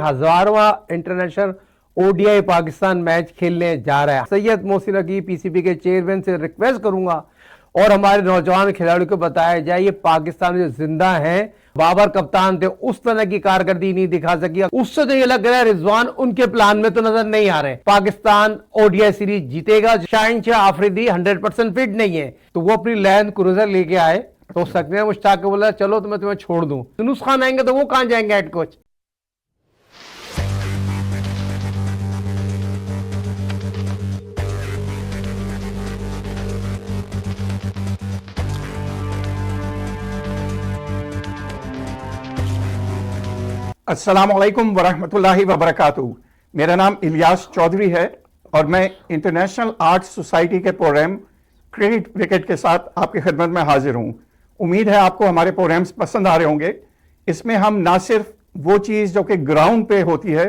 हजारवां international ODI Pakistan match खेलने जा रहा है। सैयद मोहसिन अकीब पीसीबी के चेयरमैन से रिक्वेस्ट करूंगा और हमारे नौजवान खिलाड़ियों को बताया जाए ये पाकिस्तान जो जिंदा हैं, बाबर कप्तान थे, उस तरह की कारकर्दगी नहीं दिखा सकी। उससे तो ये लग रहा है रिजवान उनके प्लान में तो नजर नहीं आ रहे। पाकिस्तान ओडीआई सीरीज जीतेगा। शाहिनशाह आफरीदी 100% फिट नहीं है तो वो अपनी लैंड क्रूजर लेके आए तो सकने मुश्ताक को बोला चलो तो मैं तुम्हें छोड़ दूं। यूनुस खान आएंगे तो वो कहां जाएंगे हेड कोच। अस्सलामुअलैकुम वरहमतुल्लाहि वबरकातुहू। मेरा नाम इलियास चौधरी है और मैं इंटरनेशनल आर्ट सोसाइटी के प्रोग्राम क्रिकेट विकेट के साथ आपकी खिदमत में हाजिर हूँ। उम्मीद है आपको हमारे प्रोग्राम्स पसंद आ रहे होंगे। इसमें हम ना सिर्फ वो चीज़ जो कि ग्राउंड पे होती है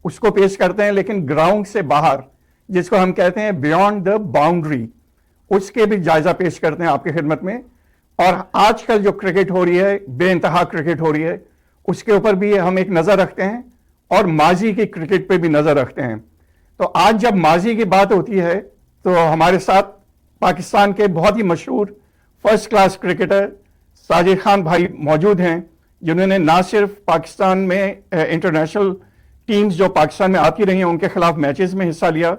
उसको पेश करते हैं, लेकिन ग्राउंड से बाहर जिसको हम कहते हैं बियॉन्ड द बाउंड्री, उसके भी जायजा पेश करते हैं आपकी खिदमत में। और आजकल जो क्रिकेट हो रही है, बेइंतहा क्रिकेट हो रही है, उसके ऊपर भी हम एक नज़र रखते हैं और माजी की क्रिकेट पे भी नज़र रखते हैं। तो आज जब माजी की बात होती है तो हमारे साथ पाकिस्तान के बहुत ही मशहूर first class cricketer Sajid Khan भाई मौजूद हैं, जिन्होंने ना सिर्फ पाकिस्तान में इंटरनेशनल टीम्स जो पाकिस्तान में आती रही हैं उनके खिलाफ मैचेस में हिस्सा लिया,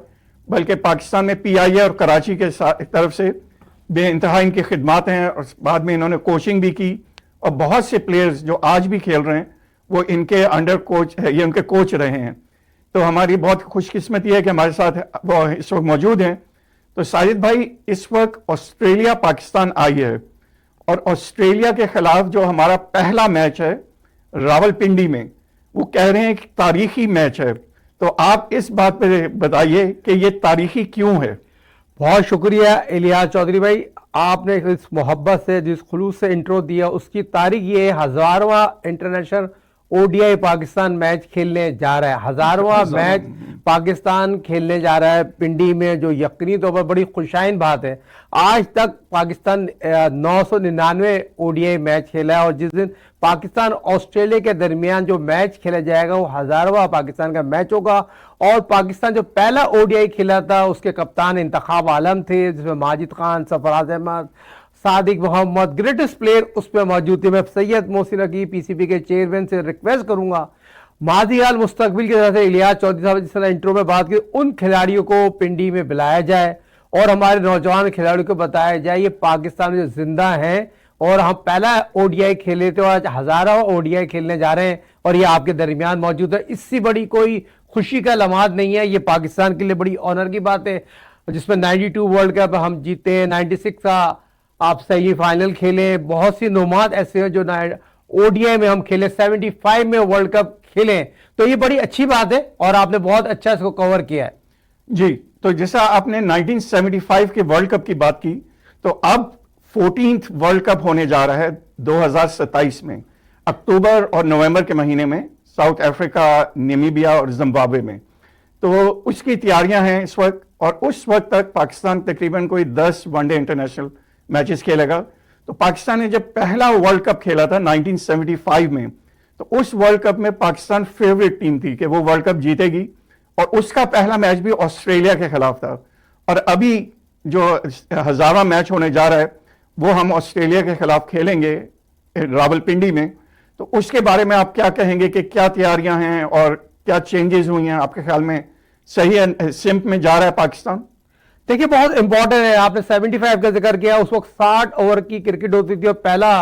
बल्कि पाकिस्तान में पीआईए और कराची के तरफ से बेइंतहा इनकी खिदमात हैं और बाद में इन्होंने कोचिंग भी की। और बहुत से प्लेयर्स जो आज भी खेल रहे हैं वो इनके अंडर कोच है, ये उनके कोच रहे हैं। तो हमारी बहुत खुशकिस्मती है कि हमारे साथ वो इस वक्त मौजूद हैं। तो साजिद भाई, इस वक्त ऑस्ट्रेलिया पाकिस्तान आई है और ऑस्ट्रेलिया के खिलाफ जो हमारा पहला मैच है रावलपिंडी में, वो कह रहे हैं कि तारीखी मैच है। तो आप इस बात पर बताइए कि ये तारीखी क्यों है। बहुत शुक्रिया इलियास चौधरी भाई, आपने इस मोहब्बत से जिस खुलूस से इंट्रो दिया उसकी तारीख ये हजारवां इंटरनेशनल ओडीआई पाकिस्तान मैच खेलने जा रहा है। हजारवां मैच पाकिस्तान खेलने जा रहा है पिंडी में, जो यकीनी तौर पर बड़ी खुशाइन बात है। आज तक पाकिस्तान 999 ओडीआई मैच खेला है और जिस दिन पाकिस्तान ऑस्ट्रेलिया के दरमियान जो मैच खेला जाएगा वो हजारवां पाकिस्तान का मैच होगा। और पाकिस्तान जो पहला ओडीआई खेला था उसके कप्तान इंतखाब आलम थे, जिसमें माजिद खान, सरफराज अहमद, सादिक मोहम्मद, ग्रेटेस्ट प्लेयर उस पर मौजूद थे। मैं सैयद मोहसिन अकीब पीसीबी के चेयरमैन से रिक्वेस्ट करूंगा माजी हाल मुस्तकबिल की तरह से इलियास चौधरी साहब जिस तरह इंट्रो में बात की, उन खिलाड़ियों को पिंडी में बुलाया जाए और हमारे नौजवान खिलाड़ियों को बताया जाए ये पाकिस्तान जो जिंदा हैं और हम पहला ओडीआई खेले थे और आज हजारों ओडीआई खेलने जा रहे हैं और ये आपके दरमियान मौजूद है। इससे बड़ी कोई खुशी का लम्हात नहीं है। ये पाकिस्तान के लिए बड़ी ऑनर की बात है, जिसमें 92 वर्ल्ड कप हम जीते, 96 का आप सेमीफाइनल खेले, बहुत सी नुमात ऐसे हैं जो ओडीआई में हम खेले, 75 में वर्ल्ड कप खेले। तो ये बड़ी अच्छी बात है और आपने बहुत अच्छा इसको कवर किया है। जी, तो जैसा आपने 1975 के वर्ल्ड कप की बात की, तो अब 14th वर्ल्ड कप होने जा रहा है 2027 में, अक्टूबर और नवंबर के महीने में, साउथ अफ्रीका, नामीबिया और जिम्बाब्वे में। तो उसकी तैयारियां हैं इस वक्त और उस वक्त तक पाकिस्तान तकरीबन कोई 10 वनडे इंटरनेशनल मैचेस खेलेगा। तो पाकिस्तान ने जब पहला वर्ल्ड कप खेला था 1975 में, तो उस वर्ल्ड कप में पाकिस्तान फेवरेट टीम थी कि वो वर्ल्ड कप जीतेगी और उसका पहला मैच भी ऑस्ट्रेलिया के खिलाफ था। और अभी जो हजारवां मैच होने जा रहा है वो हम ऑस्ट्रेलिया के खिलाफ खेलेंगे रावलपिंडी में। तो उसके बारे में आप क्या कहेंगे कि क्या तैयारियां हैं और क्या चेंजेस हुई हैं आपके ख्याल में? सही है, सिम्प में जा रहा है पाकिस्तान? देखिए, बहुत इंपॉर्टेंट है, आपने 75 का जिक्र किया। उस वक्त 60 ओवर की क्रिकेट होती थी और पहला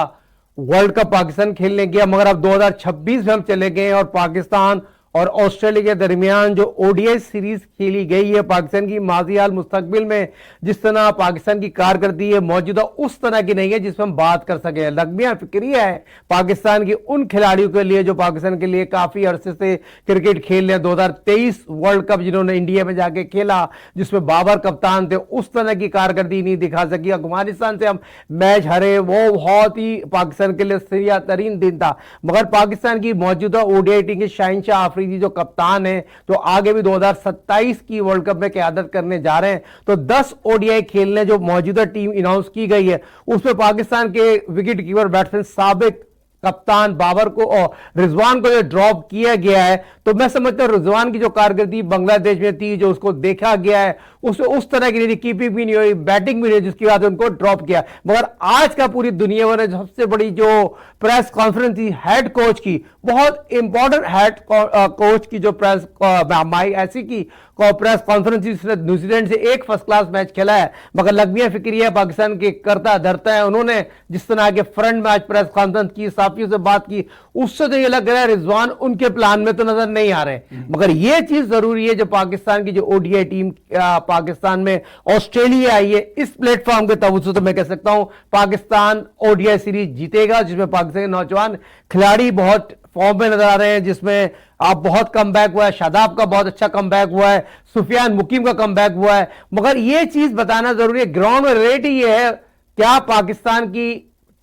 वर्ल्ड कप पाकिस्तान खेलने गया, मगर अब 2026 में हम चले गए और पाकिस्तान और ऑस्ट्रेलिया के दरमियान जो ओडीआई सीरीज खेली गई है पाकिस्तान की, माजी हाल मुस्तकबिल में जिस तरह पाकिस्तान की कारकर्दगी है मौजूदा उस तरह की नहीं है जिसमें हम बात कर सके। लगमिया फिक्रिया है पाकिस्तान की उन खिलाड़ियों के लिए जो पाकिस्तान के लिए काफी अरसे से क्रिकेट खेल रहे हैं। 2023 वर्ल्ड कप जिन्होंने इंडिया में जाके खेला, जिसमें बाबर कप्तान थे, उस तरह की कारकर्दगी नहीं दिखा सकी। अफगानिस्तान से हम मैच हरे, वो बहुत ही पाकिस्तान के लिए सरिया तरीन दिन था। मगर पाकिस्तान की मौजूदा ओडीआई टीम के शाहिनशाह आफरीदी जो कप्तान है, जो आगे भी 2027 की वर्ल्ड कप में क़यादत करने जा रहे हैं, तो 10 ओडीआई खेलने जो मौजूदा टीम अनाउंस की गई है उसमें पाकिस्तान के विकेट कीपर बैट्समैन साबिक कप्तान बाबर को और रिजवान को जो ड्रॉप किया गया है, तो मैं समझता हूं रिजवान की जो कारकर्दगी बांग्लादेश में थी, जो उसको देखा गया है, उस तरह की नहीं, कीपिंग भी नहीं हुई, बैटिंग भी नहीं, जिसकी वजह से उनको ड्रॉप किया। मगर आज का पूरी दुनिया में सबसे बड़ी जो प्रेस कॉन्फ्रेंस थी हेड कोच की, बहुत इंपॉर्टेंट हेड कोच की जो प्रेस माइक ऐसी की प्रेस कॉन्फ्रेंस, जिसने न्यूजीलैंड से एक फर्स्ट क्लास मैच खेला है, मगर लगमिया फिक्रिया पाकिस्तान के करता धरता है, उन्होंने जिस तरह के फ्रंट मैच प्रेस कॉन्फ्रेंस की, साफियों से बात की, उससे तो ये लग रहा है रिजवान उनके प्लान में तो नजर नहीं आ रहे। मगर ये चीज जरूरी है, जो पाकिस्तान की जो ओडीआई टीम पाकिस्तान में ऑस्ट्रेलिया आई है, इस प्लेटफॉर्म के तवज्जो तो मैं कह सकता हूं पाकिस्तान ओडीआई सीरीज जीतेगा, जिसमें पाकिस्तान के नौजवान खिलाड़ी बहुत फॉर्म में नजर आ रहे हैं, जिसमें आप बहुत कमबैक हुआ है, शादाब का बहुत अच्छा कमबैक हुआ है, सुफियान मुकीम का कमबैक हुआ है। मगर यह चीज बताना जरूरी है, ग्राउंड में रियलिटी ये है, क्या पाकिस्तान की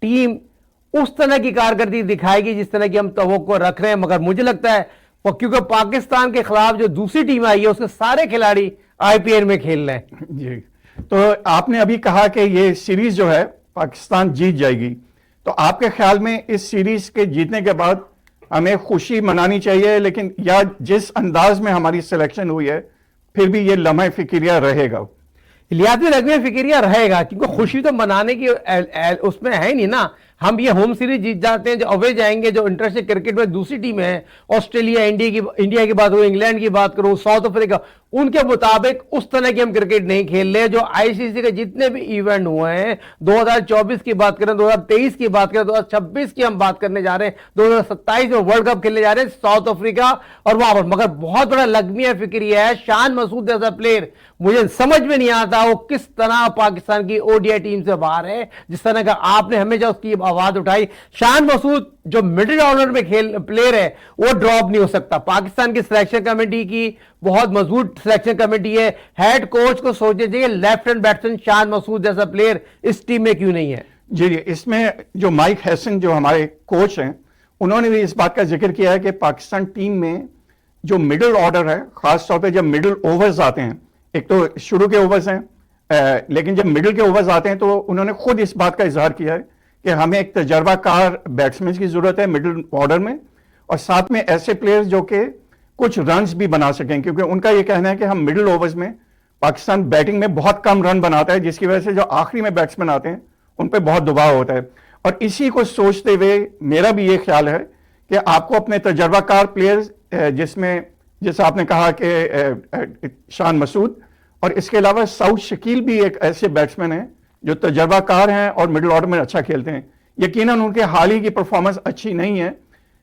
टीम उस तरह की कारकर्दगी दिखाएगी जिस तरह की हम तवक्को रख रहे हैं? मगर मुझे लगता है क्योंकि पाकिस्तान के खिलाफ जो दूसरी टीम आई है, उसके सारे खिलाड़ी आईपीएल में खेल रहे हैं। जी, तो आपने अभी कहा कि ये सीरीज जो है पाकिस्तान जीत जाएगी, तो आपके ख्याल में इस सीरीज के जीतने के बाद हमें खुशी मनानी चाहिए, लेकिन या जिस अंदाज में हमारी सिलेक्शन हुई है फिर भी ये लम्हे फिक्रिया रहेगा? लिहाजा लगमे फिक्रिया रहेगा, क्योंकि खुशी तो मनाने की उसमें है नहीं ना। हम ये होम सीरीज जीत जाते हैं, जो अवे जाएंगे, जो इंटरनेशनल क्रिकेट में दूसरी टीम है, ऑस्ट्रेलिया, इंडिया की बात करो, इंग्लैंड की बात करो, साउथ अफ्रीका, उनके मुताबिक उस तरह की हम क्रिकेट नहीं खेल रहे। जो आईसीसी के जितने भी इवेंट हुए हैं, 2024 की बात करें, 2023 की बात करें, 2026 की हम बात करने जा रहे हैं, 2027 में वर्ल्ड कप खेलने जा रहे हैं साउथ अफ्रीका और वहां पर। मगर बहुत बड़ा लगमिया फिक्रिया है, शान मसूद जैसा प्लेयर मुझे समझ में नहीं आता वो किस तरह पाकिस्तान की ओडीआई टीम से बाहर है। जिस तरह का आपने हमेशा उसकी आवाज उठाई, शान मसूद जो मिडिल ऑर्डर में खेल प्लेयर है, वो ड्रॉप नहीं हो सकता। पाकिस्तान की सिलेक्शन कमेटी की बहुत मजबूत सिलेक्शन कमेटी है, हेड कोच को सोचना चाहिए left hand batsman Shan Masood जैसा प्लेयर इस टीम में क्यों नहीं है। जी, इसमें जो माइक हैसन जो हमारे कोच हैं, उन्होंने भी इस बात का जिक्र किया है कि पाकिस्तान टीम में जो मिडिल ऑर्डर है, खासतौर पे जब मिडिल ओवर्स आते हैं, एक तो शुरू के ओवर्स हैं, लेकिन जब मिडिल के ओवर्स आते हैं तो उन्होंने खुद इस बात का इजहार किया है कि हमें एक तजर्बाकार बैट्समैन की जरूरत है मिडिल ऑर्डर में, और साथ में ऐसे प्लेयर्स जो कि कुछ रन्स भी बना सकें, क्योंकि उनका यह कहना है कि हम मिडिल ओवर्स में पाकिस्तान बैटिंग में बहुत कम रन बनाता है, जिसकी वजह से जो आखिरी में बैट्समैन आते हैं उन पर बहुत दबाव होता है। और इसी को सोचते हुए मेरा भी ये ख्याल है कि आपको अपने तजर्बाकार प्लेयर्स, जिसमें जैसे आपने कहा कि शान मसूद, और इसके अलावा सऊद शकील भी एक ऐसे बैट्समैन हैं जो तजर्बाकार हैं और मिडिल ऑर्डर में अच्छा खेलते हैं। यकीनन उनके हाल ही की परफॉर्मेंस अच्छी नहीं है,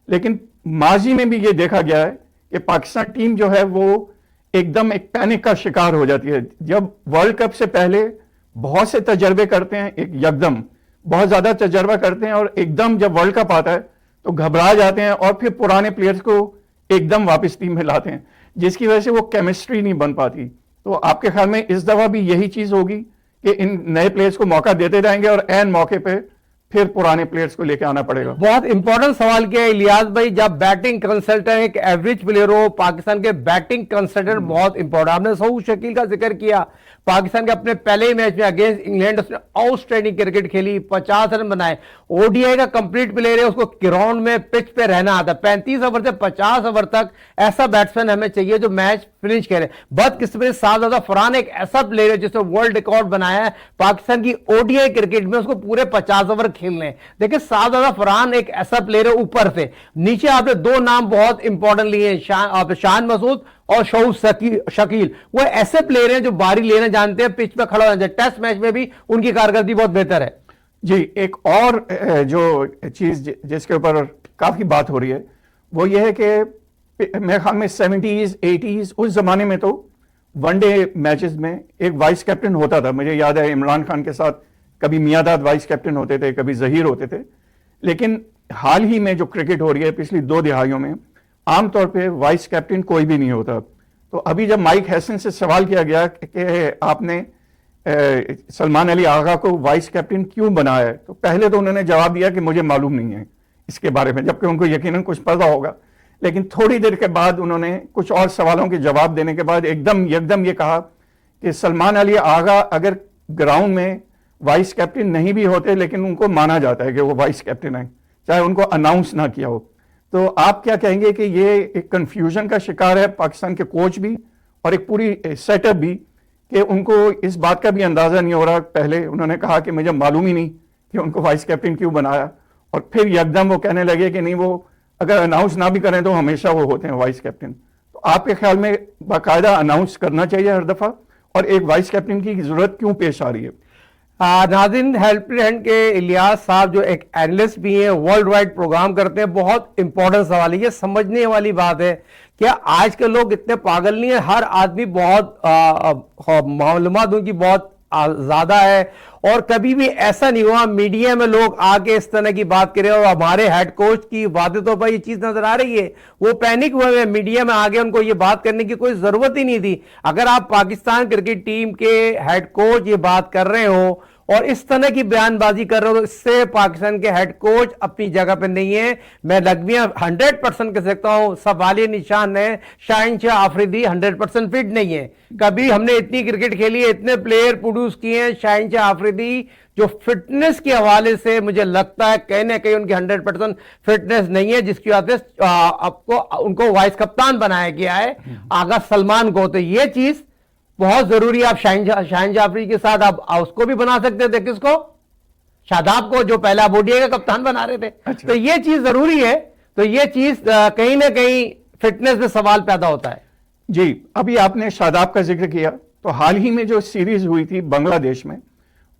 लेकिन माजी में भी ये देखा गया है कि पाकिस्तान टीम जो है वो एकदम एक पैनिक का शिकार हो जाती है। जब वर्ल्ड कप से पहले बहुत से तजर्बे करते हैं, एक यकदम बहुत ज्यादा तजर्बा करते हैं, और एकदम जब वर्ल्ड कप आता है तो घबरा जाते हैं और फिर पुराने प्लेयर्स को एकदम वापस टीम में लाते हैं, जिसकी वजह से वो केमिस्ट्री नहीं बन पाती। तो आपके ख्याल में इस दफा भी यही चीज होगी कि इन नए प्लेयर्स को मौका देते जाएंगे और एन मौके पे फिर पुराने प्लेयर्स को लेकर आना पड़ेगा? बहुत इंपॉर्टेंट सवाल किया है इलियास भाई। जब बैटिंग कंसल्टेंट एक एवरेज प्लेयर हो, पाकिस्तान के बैटिंग कंसल्टेंट बहुत इंपॉर्टेंट। आपने सऊद शकील का जिक्र किया, पाकिस्तान के अपने पहले ही मैच में अगेंस्ट इंग्लैंड उसने आउटस्टैंडिंग क्रिकेट खेली, 50 रन बनाए। ओडीआई का कंप्लीट प्लेयर है, उसको ग्राउंड में पिच पे रहना आता। 35 ओवर से 50 ओवर तक ऐसा बैट्समैन हमें चाहिए जो मैच फिनिश करे। बदकिस्मती सादत फरहान एक ऐसा प्लेयर है जिसने वर्ल्ड रिकॉर्ड बनाया है पाकिस्तान की ओडीआई क्रिकेट में, उसको पूरे 50 ओवर खेलने। देखिए सादत फरहान एक ऐसा प्लेयर है ऊपर से। नीचे आपने दो नाम बहुत इंपॉर्टेंट लिए हैं, शान मसूद और सऊद शकील। वो ऐसे प्लेयर हैं जो बारी लेना जानते हैं, पिच पे खड़ा होना। टेस्ट मैच में भी उनकी कारकर्दगी बहुत बेहतर है। जी, एक और जो चीज जिसके ऊपर काफी बात हो रही है वो ये है कि मेरे ख्याल में 70s 80s उस जमाने में तो वनडे मैचेस में एक वाइस कैप्टन होता था। मुझे याद है इमरान खान के साथ कभी मियादाद वाइस कैप्टन होते थे, कभी जहीर होते थे। लेकिन हाल ही में जो क्रिकेट हो रही है पिछली 2 दिहाइयों में, आमतौर पे वाइस कैप्टन कोई भी नहीं होता। तो अभी जब माइक हैसन से सवाल किया गया कि आपने सलमान अली आगा को वाइस कैप्टन क्यों बनाया है, तो पहले तो उन्होंने जवाब दिया कि मुझे मालूम नहीं है इसके बारे में, जबकि उनको यकीनन कुछ पता होगा। लेकिन थोड़ी देर के बाद उन्होंने कुछ और सवालों के जवाब देने के बाद एकदम ये कहा कि सलमान अली आगा अगर ग्राउंड में वाइस कैप्टन नहीं भी होते, लेकिन उनको माना जाता है कि वो वाइस कैप्टन है, चाहे उनको अनाउंस ना किया हो। तो आप क्या कहेंगे कि ये एक कंफ्यूजन का शिकार है पाकिस्तान के कोच भी और एक पूरी सेटअप भी, कि उनको इस बात का भी अंदाजा नहीं हो रहा। पहले उन्होंने कहा कि मुझे मालूम ही नहीं कि उनको वाइस कैप्टन क्यों बनाया, और फिर यकदम वो कहने लगे कि नहीं, वो अगर अनाउंस ना भी करें तो हमेशा वो होते हैं वाइस कैप्टन। तो आपके ख्याल में बाकायदा अनाउंस करना चाहिए हर दफा, और एक वाइस कैप्टन की जरूरत क्यों पेश आ रही है? नाज़रीन, हेल्पलाइन हैंड के इलियास साहब जो एक एनालिस्ट भी हैं, वर्ल्ड वाइड प्रोग्राम करते हैं, बहुत इंपॉर्टेंट सवाल है, ये समझने वाली बात है। क्या आज के लोग इतने पागल नहीं है? हर आदमी बहुत मालूमात उनकी बहुत ज्यादा है, और कभी भी ऐसा नहीं हुआ मीडिया में लोग आके इस तरह की बात करें। और हमारे हेड कोच की बातें तो भाई ये चीज नजर आ रही है, वो पैनिक हुए हैं मीडिया में आगे, उनको ये बात करने की कोई जरूरत ही नहीं थी। अगर आप पाकिस्तान क्रिकेट टीम के हेड कोच ये बात कर रहे हो और इस तरह की बयानबाजी कर रहे हो, तो इससे पाकिस्तान के हेड कोच अपनी जगह पर नहीं है। मैं लगभग 100% कह सकता हूं, सवालिया निशान है। शाहीन शाह आफरीदी 100% फिट नहीं है। कभी हमने इतनी क्रिकेट खेली है, इतने प्लेयर प्रोड्यूस किए हैं, शाहीन शाह आफरीदी जो फिटनेस के हवाले से मुझे लगता है कहीं ना कहीं उनकी 100% फिटनेस नहीं है, जिसकी वजह से आपको उनको वाइस कप्तान बनाया गया है आगा सलमान को। तो ये चीज बहुत जरूरी है। आप शाहीन जाफरी के साथ आप उसको भी बना सकते थे, किसको? शादाब को, जो पहला ओडीआई का कप्तान बना रहे थे। अच्छा। तो ये चीज जरूरी है। तो ये चीज कहीं ना कहीं फिटनेस में सवाल पैदा होता है। जी, अभी आपने शादाब का जिक्र किया, तो हाल ही में जो सीरीज हुई थी बांग्लादेश में,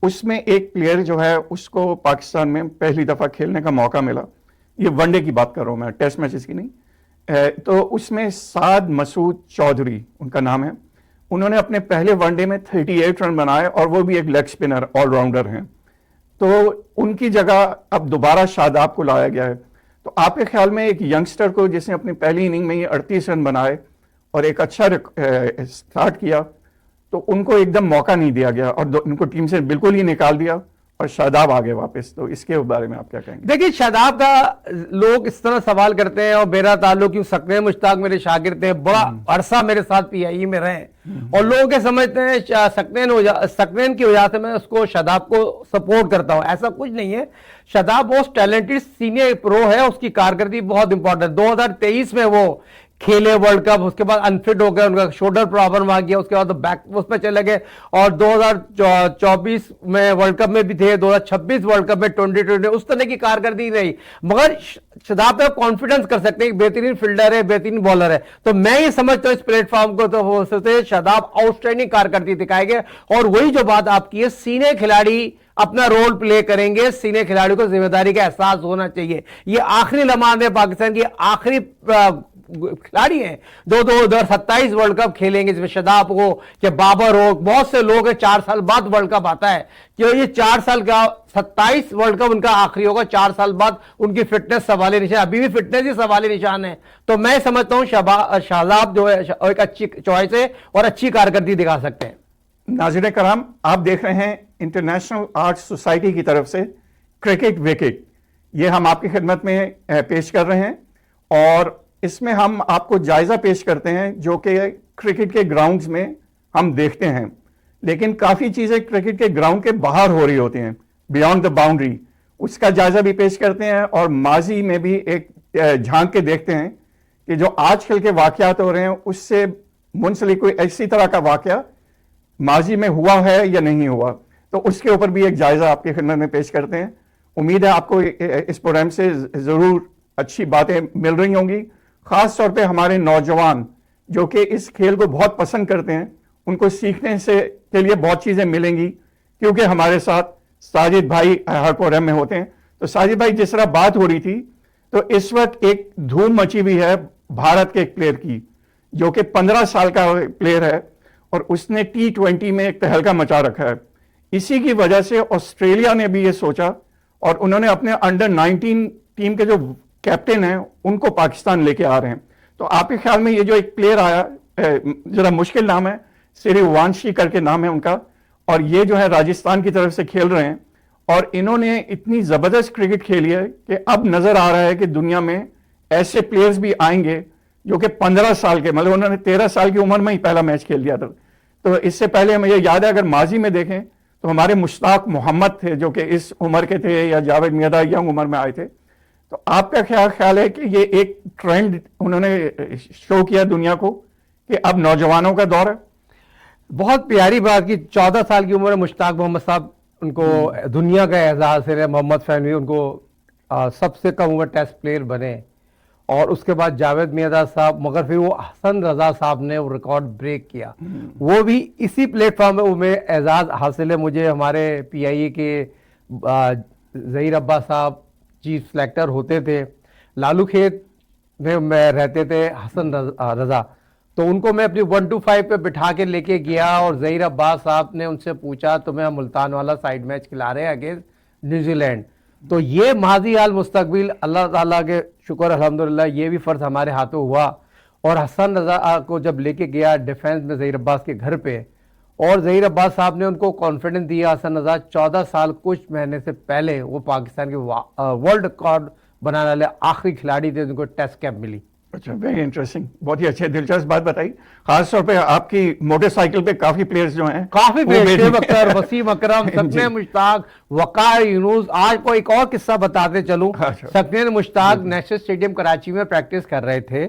उसमें एक प्लेयर जो है उसको पाकिस्तान में पहली दफा खेलने का मौका मिला। ये वनडे की बात कर रहा हूं मैं, टेस्ट मैचेस की नहीं। तो उसमें साद मसूद चौधरी उनका नाम है। उन्होंने अपने पहले वनडे में 38 रन बनाए, और वो भी एक लेग स्पिनर ऑलराउंडर हैं। तो उनकी जगह अब दोबारा शादाब को लाया गया है। तो आपके ख्याल में एक यंगस्टर को जिसने अपनी पहली इनिंग में ही 38 रन बनाए और एक अच्छा स्टार्ट किया, तो उनको एकदम मौका नहीं दिया गया और उनको टीम से बिल्कुल ही निकाल दिया और शादाब आ गए वापस। तो इसके बारे में आप क्या कहेंगे? देखिए, शादाब का लोग इस तरह सवाल करते हैं, और मेरा ताल्लुक यूं सकने मुश्ताक मेरे शागिर्द थे, बड़ा अरसा मेरे साथ पीआईई में रहे, और लोग ये समझते हैं सकनैन की वजह से मैं उसको शादाब को सपोर्ट करता हूं। ऐसा कुछ नहीं है। शादाब बहुत टैलेंटेड सीनियर प्रो है, उसकी कारकर्दगी बहुत इंपॉर्टेंट। 2023 में वो खेले वर्ल्ड कप, उसके बाद अनफिट हो गए, उनका शोल्डर प्रॉब्लम आ गया, उसके बाद तो बैक उस पर चले गए, और 2024 में वर्ल्ड कप में भी थे, 2026 वर्ल्ड कप में 2020 उस तरह की कारकर्दगी रही। मगर शादाब पे कॉन्फिडेंस कर सकते हैं, एक बेहतरीन फील्डर है, बेहतरीन बॉलर है। तो मैं ये समझता हूं इस प्लेटफॉर्म को तो हो सकते शादाब आउटस्टैंडिंग कारकर्दगी दिखाएंगे। और वही जो बात आपकी है, सीनियर खिलाड़ी अपना रोल प्ले करेंगे, सीनियर खिलाड़ी को जिम्मेदारी का एहसास होना चाहिए। ये आखिरी लम्हात है, पाकिस्तान की आखिरी खिलाड़ी हैं, 2027 वर्ल्ड कप खेलेंगे, जिसमें शादाब हो या बाबर हो, बहुत से लोग हैं। 4 साल बाद वर्ल्ड कप आता है, क्यों? ये 4 साल का 27 वर्ल्ड कप उनका आखिरी होगा। 4 साल बाद उनकी फिटनेस सवाल निशान, अभी भी फिटनेस ही सवाल निशान है। तो मैं समझता हूं शादाब जो है एक अच्छी चॉइस है और अच्छी कारकर्दगी दिखा सकते हैं। नाज़रीन कराम, आप देख रहे हैं इंटरनेशनल आर्ट सोसाइटी की तरफ से क्रिकेट विकेट, ये हम आपकी खिदमत में पेश कर रहे हैं, और इसमें हम आपको जायजा पेश करते हैं जो कि क्रिकेट के ग्राउंड्स में हम देखते हैं, लेकिन काफी चीजें क्रिकेट के ग्राउंड के बाहर हो रही होती हैं, बियॉन्ड द बाउंड्री। उसका जायजा भी पेश करते हैं, और माजी में भी एक झांक के देखते हैं कि जो आजकल के वाकयात हो रहे हैं उससे मुंसलिक कोई ऐसी तरह का वाकया माजी में हुआ है या नहीं हुआ, तो उसके ऊपर भी एक जायजा आपकी खिदमत में पेश करते हैं। उम्मीद है आपको इस प्रोग्राम से जरूर अच्छी बातें मिल रही होंगी। खास तौर पे हमारे नौजवान जो कि इस खेल को बहुत पसंद करते हैं, उनको सीखने से के लिए बहुत चीजें मिलेंगी, क्योंकि हमारे साथ साजिद भाई हर प्रोग्राम में होते हैं। तो साजिद भाई, जिस तरह बात हो रही थी, तो इस वक्त एक धूम मची हुई है भारत के एक प्लेयर की, जो कि 15 साल का प्लेयर है, और उसने T20 में एक तहलका मचा रखा है। इसी की वजह से ऑस्ट्रेलिया ने भी ये सोचा, और उन्होंने अपने अंडर 19 टीम के जो कैप्टन हैं उनको पाकिस्तान लेके आ रहे हैं। तो आपके ख्याल में ये जो एक प्लेयर आया, जरा मुश्किल नाम है, सिरिवांशी करके नाम है उनका, और ये जो है राजस्थान की तरफ से खेल रहे हैं, और इन्होंने इतनी जबरदस्त क्रिकेट खेली है कि अब नजर आ रहा है कि दुनिया में ऐसे प्लेयर्स भी आएंगे जो कि 15 साल के, मतलब उन्होंने 13 साल की उम्र में ही पहला मैच खेल दिया था। तो इससे पहले मुझे याद है, अगर माजी में देखें तो हमारे मुश्ताक मोहम्मद थे जो कि इस उम्र के थे, या जावेद मियादा यंग उम्र में आए थे। तो आपका क्या ख्याल है कि ये एक ट्रेंड उन्होंने शो किया दुनिया को कि अब नौजवानों का दौर है? बहुत प्यारी बात कि 14 साल की उम्र में मुश्ताक मोहम्मद साहब उनको दुनिया का एजाज है, मोहम्मद फैमी उनको सबसे कम उम्र टेस्ट प्लेयर बने, और उसके बाद जावेद मियांदाद साहब, मगर फिर वो हसन रजा साहब ने वो रिकॉर्ड ब्रेक किया। वो भी इसी प्लेटफॉर्म पे उन्हें एजाज हासिल है। मुझे हमारे PIA के ज़हीर अब्बास साहब चीफ सेलेक्टर होते थे, लालू खेत में मैं रहते थे हसन रजा, तो उनको मैं अपनी 1 to 5 पे बिठा के लेके गया और ज़हीर अब्बास साहब ने उनसे पूछा तुम्हें हम मुल्तान वाला साइड मैच खिला रहे हैं अगेंस्ट न्यूजीलैंड। तो ये माजी हाल मुस्तकबिल अल्लाह ताला के शुक्र अल्हम्दुलिल्लाह ये भी फ़र्ज हमारे हाथों हुआ। और हसन रजा को जब लेके गया डिफेंस में ज़हीर अब्बास के घर पे, और ज़हीर अब्बास साहब ने उनको कॉन्फिडेंस दिया, हसन रजा 14 साल कुछ महीने से पहले वो पाकिस्तान के वर्ल्ड रिकॉर्ड बनाने वाले आखिरी खिलाड़ी थे जिनको टेस्ट कैप मिली। अच्छा, वेरी इंटरेस्टिंग, बहुत ही अच्छी दिलचस्प बात बताई। खासतौर पे आपकी मोटरसाइकिल पे काफी प्लेयर्स जो हैं, काफी वो प्लेयर, भी- शेब अख्तर, वसीम अकरम, जी। सकने मुश्ताक, वकार यूनुस। आज को एक और किस्सा बताते चलूं। अच्छा। सकने मुश्ताक नेशनल स्टेडियम कराची में प्रैक्टिस कर रहे थे,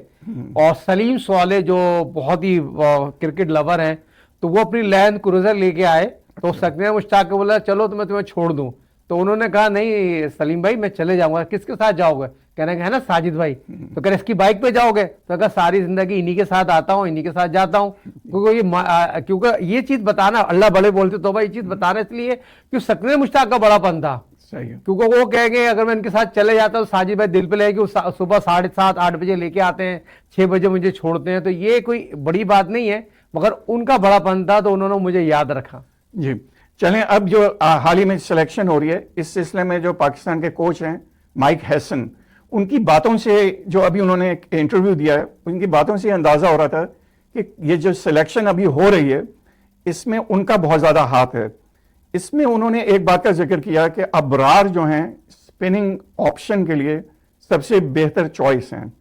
और सलीम स्वाले जो बहुत ही क्रिकेट लवर हैं, तो वो अपनी लैंड क्रूजर लेके आए। तो सकने मुश्ताक को बोला चलो तो मैं तुम्हें छोड़ दूं। तो उन्होंने कहा नहीं सलीम भाई मैं चले जाऊंगा। किसके साथ जाओगे? कहने है ना साजिद भाई। तो कह रहे इसकी बाइक पे जाओगे? तो कहा सारी जिंदगी इन्हीं के साथ आता हूँ, इन्हीं के साथ जाता हूँ। क्योंकि ये चीज बताना अल्लाह बड़े बोलते तो भाई ये चीज बताना इसलिए कि सकने मुश्ताक का बड़ापन था। सही है। क्योंकि वो कहेंगे अगर मैं इनके साथ चले जाता हूँ साजिद भाई दिल पे लेके सुबह 7:30 8 बजे लेके आते हैं, 6 बजे मुझे छोड़ते हैं, तो ये कोई बड़ी बात नहीं है, मगर उनका बड़ापन था तो उन्होंने मुझे याद रखा। जी, चलें अब जो हाल ही में सिलेक्शन हो रही है इस सिलसिले में जो पाकिस्तान के कोच हैं माइक हैसन, उनकी बातों से, जो अभी उन्होंने एक इंटरव्यू दिया है, उनकी बातों से अंदाजा हो रहा था कि ये जो सिलेक्शन अभी हो रही है इसमें उनका बहुत ज्यादा हाथ है। इसमें उन्होंने एक बात का जिक्र किया कि अबरार जो हैं स्पिनिंग ऑप्शन के लिए सबसे बेहतर चॉइस हैं।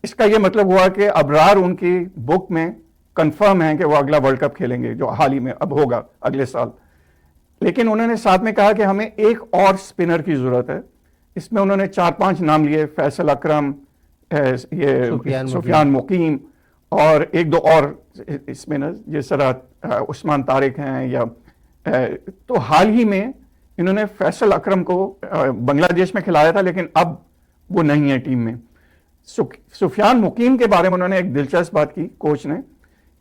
इसका यह मतलब हुआ कि अबरार उनकी बुक में कंफर्म है कि वो अगला वर्ल्ड कप खेलेंगे जो हाल ही में अब होगा अगले साल। लेकिन उन्होंने साथ में कहा कि हमें एक और स्पिनर की जरूरत है। इसमें उन्होंने 4-5 नाम लिए, फैसल अकरम, ये सुफियान मुकीम और एक दो और स्पिनर जिस तरह उस्मान तारिक हैं, या तो हाल ही में इन्होंने फैसल अकरम को बांग्लादेश में खिलाया था, लेकिन अब वो नहीं है टीम में। सुफियान मुकीम के बारे में उन्होंने एक दिलचस्प बात की कोच ने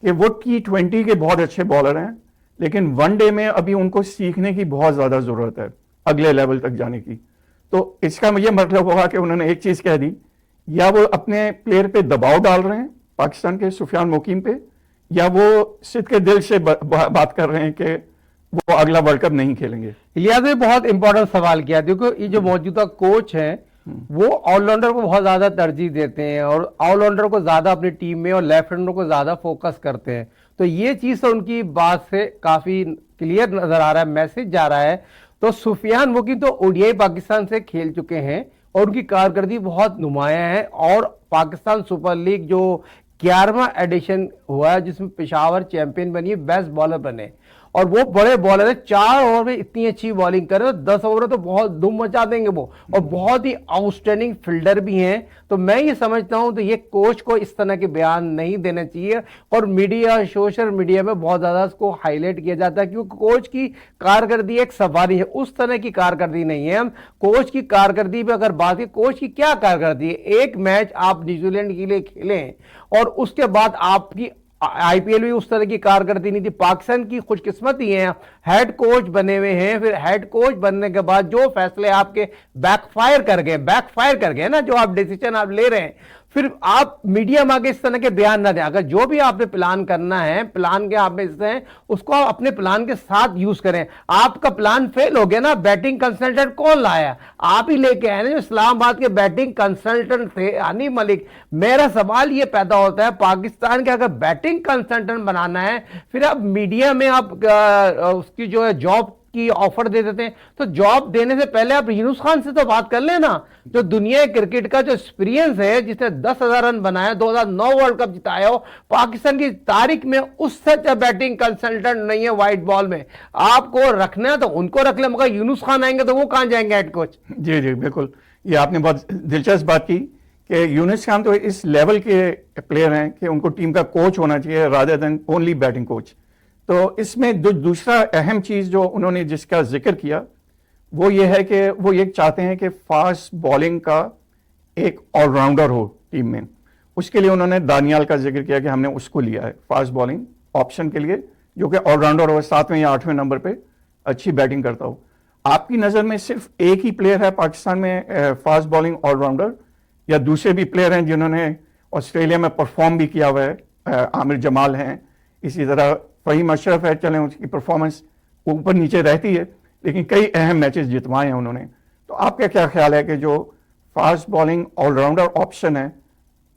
कि वो T20 के बहुत अच्छे बॉलर हैं, लेकिन वनडे में अभी उनको सीखने की बहुत ज्यादा जरूरत है, अगले लेवल तक जाने की। तो इसका ये मतलब हुआ कि उन्होंने एक चीज कह दी, या वो अपने प्लेयर पे दबाव डाल रहे हैं पाकिस्तान के सुफियान मुकीम पे, या वो सिद्ध के दिल से बात कर रहे हैं कि वो अगला वर्ल्ड कप नहीं खेलेंगे। इलियास ने बहुत इंपॉर्टेंट सवाल किया। देखो ये जो मौजूदा कोच हैं वो ऑलराउंडर को बहुत ज्यादा तरजीह देते हैं, और ऑलराउंडर को ज्यादा अपनी टीम में और लेफ्ट हैंडर को ज्यादा फोकस करते हैं। तो ये चीज तो उनकी बात से काफी क्लियर नजर आ रहा है, मैसेज जा रहा है। तो सुफियान मुकीम तो ODI पाकिस्तान से खेल चुके हैं और उनकी कारकर्दगी बहुत नुमाया है, और पाकिस्तान सुपर लीग जो 11वां एडिशन हुआ है जिसमें पेशावर चैंपियन बनी है, बेस्ट बॉलर बने, और वो बड़े बॉलर है। 4 ओवर में इतनी अच्छी बॉलिंग करे, 10 ओवर तो बहुत धूम मचा देंगे वो, और बहुत ही आउटस्टैंडिंग फील्डर भी हैं। तो मैं ये समझता हूं तो ये कोच को इस तरह के बयान नहीं देने चाहिए, और मीडिया, सोशल मीडिया में बहुत ज्यादा इसको हाईलाइट किया जाता है, क्योंकि कोच की कारकर्दगी एक सवारी है, उस तरह की कारकर्दगी नहीं है। हम कोच की कारकर्दगी पे अगर बात करें, कोच की क्या कारकर्दगी है? एक मैच आप न्यूजीलैंड के लिए खेलें और उसके बाद आपकी IPL भी उस तरह की कारकर्दगी नहीं थी। पाकिस्तान की खुशकिस्मती है, हेड कोच बने हुए हैं, फिर हेड कोच बनने के बाद जो फैसले आपके बैकफायर कर गए ना, जो आप डिसीजन आप ले रहे हैं, फिर आप मीडिया में आगे इस तरह के बयान ना दें। अगर जो भी आपने प्लान करना है, प्लान के आप में हिस्से हैं, उसको आप अपने प्लान के साथ यूज करें। आपका प्लान फेल हो गया ना, बैटिंग कंसल्टेंट कौन लाया? आप ही लेके आए ना, जो इस्लामाबाद के बैटिंग कंसल्टेंट थे हनी मलिक। मेरा सवाल ये पैदा होता है, पाकिस्तान के अगर बैटिंग कंसल्टेंट बनाना है, फिर आप मीडिया में आप उसकी जो है जॉब की ऑफर दे देते हैं, तो जॉब देने से पहले आप यूनुस खान से तो बात कर लेना, जो दुनिया क्रिकेट का जो एक्सपीरियंस है, जिसने 10,000 रन बनाए, 2009 वर्ल्ड कप जिताया हो पाकिस्तान की तारीख में, उससे अच्छा बैटिंग कंसल्टेंट नहीं है व्हाइट बॉल में। आपको रखना है तो उनको रख ले, मगर यूनुस खान आएंगे तो वो कहां जाएंगे हेड कोच? जी जी बिल्कुल, ये आपने बहुत दिलचस्प बात की कि यूनुस खान तो इस लेवल के प्लेयर हैं कि उनको टीम का कोच होना चाहिए rather than only batting coach. तो इसमें दूसरा अहम चीज जो उन्होंने जिसका जिक्र किया वो ये है कि वो ये चाहते हैं कि फास्ट बॉलिंग का एक ऑलराउंडर हो टीम में। उसके लिए उन्होंने दानियाल का जिक्र किया कि हमने उसको लिया है फास्ट बॉलिंग ऑप्शन के लिए, जो कि ऑलराउंडर हो, 7वें या 8वें नंबर पे अच्छी बैटिंग करता हो। आपकी नज़र में सिर्फ एक ही प्लेयर है पाकिस्तान में फास्ट बॉलिंग ऑलराउंडर, या दूसरे भी प्लेयर हैं जिन्होंने ऑस्ट्रेलिया में परफॉर्म भी किया हुआ है? आमिर जमाल हैं, इसी तरह फ़हीम अशरफ है, चलें उसकी परफॉर्मेंस ऊपर नीचे रहती है लेकिन कई अहम मैचेस जितवाए हैं उन्होंने। तो आपका क्या ख्याल है कि जो फास्ट बॉलिंग ऑलराउंडर ऑप्शन है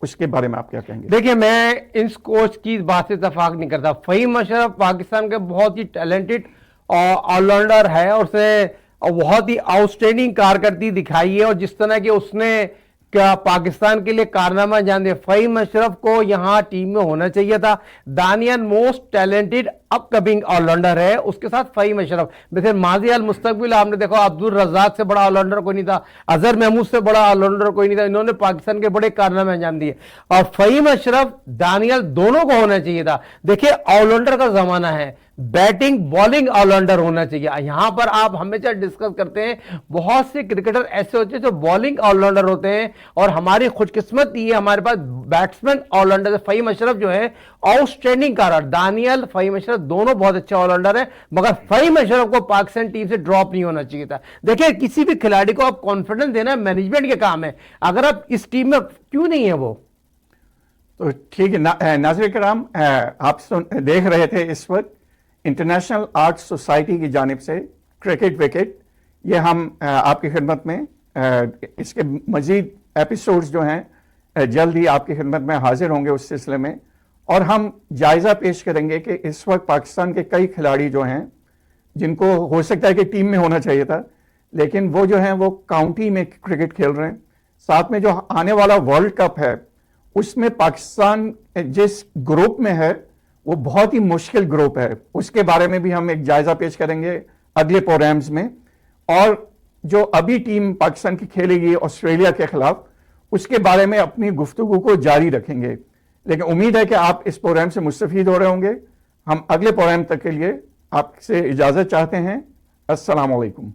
उसके बारे में आप क्या कहेंगे? देखिए, मैं इस कोच की बात से इत्तेफाक नहीं करता। फ़हीम अशरफ पाकिस्तान के बहुत ही टैलेंटेड ऑलराउंडर है और उसने बहुत ही आउटस्टैंडिंग कारकर्दगी दिखाई है और जिस तरह की उसने क्या पाकिस्तान के लिए कारनामा जान दिया, फ़हीम अशरफ को यहां टीम में होना चाहिए था। Daniyal most talented upcoming allrounder है, उसके साथ फ़हीम अशरफ। वैसे माजी अल मुस्तकबिल आपने देखो, अब्दुल रज़ाक से बड़ा ऑलराउंडर कोई नहीं था, अजहर महमूद से बड़ा ऑलराउंडर कोई नहीं था। इन्होंने पाकिस्तान के बड़े कारनामे अंजाम दिए और फ़हीम अशरफ दानियाल दोनों को होना चाहिए था। देखिए, ऑलराउंडर का जमाना है, बैटिंग बॉलिंग ऑलराउंडर होना चाहिए। यहां पर आप हमेशा डिस्कस करते हैं, बहुत से क्रिकेटर ऐसे होते हैं जो बॉलिंग ऑलराउंडर होते हैं और हमारी खुशकिस्मत ये हमारे पास बैट्समैन ऑलराउंडर। फ़हीम अशरफ जो है आउटस्टैंडिंग कारर, दानियाल फ़हीम अशरफ दोनों बहुत अच्छे ऑलराउंडर हैं, मगर फ़हीम अशरफ को पाकिस्तान टीम से ड्रॉप नहीं होना चाहिए था। देखिए, किसी भी खिलाड़ी को आप कॉन्फिडेंस देना मैनेजमेंट के काम है, अगर आप इस टीम में क्यों नहीं है वो। तो ठीक है नाज़रीन कराम, आप देख रहे थे इस वक्त इंटरनेशनल आर्ट सोसाइटी की जानिब से क्रिकेट विकेट। ये हम आपकी खिदमत में इसके मजीद एपिसोड्स जो हैं जल्द ही आपकी खिदमत में हाजिर होंगे उस सिलसिले में, और हम जायज़ा पेश करेंगे कि इस वक्त पाकिस्तान के कई खिलाड़ी जो हैं जिनको हो सकता है कि टीम में होना चाहिए था, लेकिन वो जो हैं वो काउंटी में क्रिकेट खेल रहे हैं। साथ में जो आने वाला वर्ल्ड कप है उसमें पाकिस्तान जिस ग्रुप में है वो बहुत ही मुश्किल ग्रुप है, उसके बारे में भी हम एक जायजा पेश करेंगे अगले प्रोग्राम्स में। और जो अभी टीम पाकिस्तान की खेलेगी ऑस्ट्रेलिया के खिलाफ, उसके बारे में अपनी गुफ्तगू को जारी रखेंगे। लेकिन उम्मीद है कि आप इस प्रोग्राम से मुस्तफीद हो रहे होंगे। हम अगले प्रोग्राम तक के लिए आपसे इजाजत चाहते हैं। अस्सलाम वालेकुम।